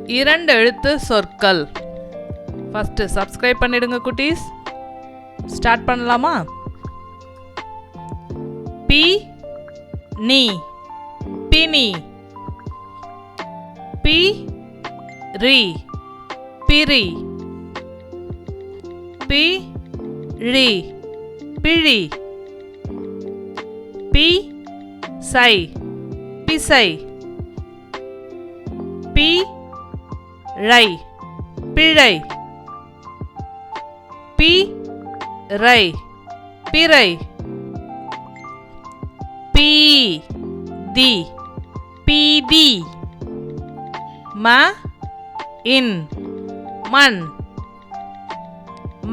இரண்டு எழுத்து சொற்கள். ஃபர்ஸ்ட் சப்ஸ்கிரைப் பண்ணிடுங்க குட்டீஸ். ஸ்டார்ட் பண்ணலாமா? பி நீ பினி. பி ரி பிரி. பி ழி பிழி. பி சை பிசை. பி ழை பிழை. பி ரை பிறை. பி தி பீதி. ம இன் மண்.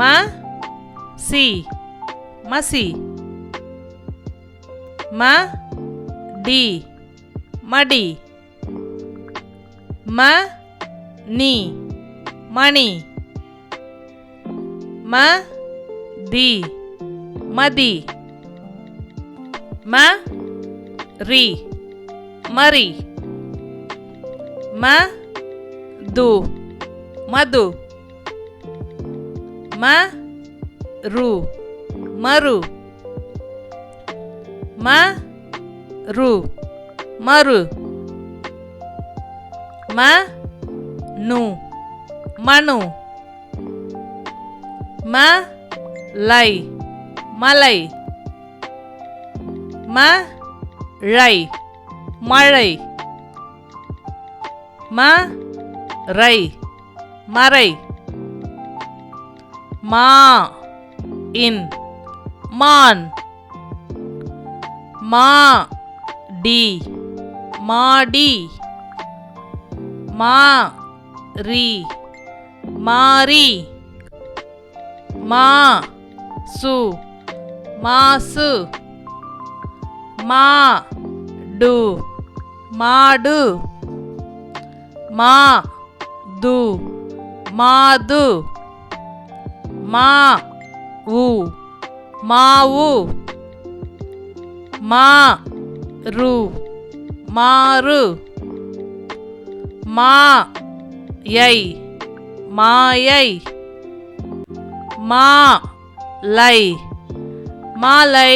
ம சி மசி. ம டி மடி. ம நீ மணி. ம தி மதி. ம ரி மரி. ம து மது. ம ரு மரு. ம ரு மரு. ம நு மனு. ம லை மலை. ம ழை மழை. ம ரை மறை. மா இன் மான். மா டி மாடி. மா ரி மாரி. மா சு மாசு. மா டு மாடு. மா து மாது. மா உ மாவு. மா ரு மாறு. மா யை மாயை. மா லை மாலை.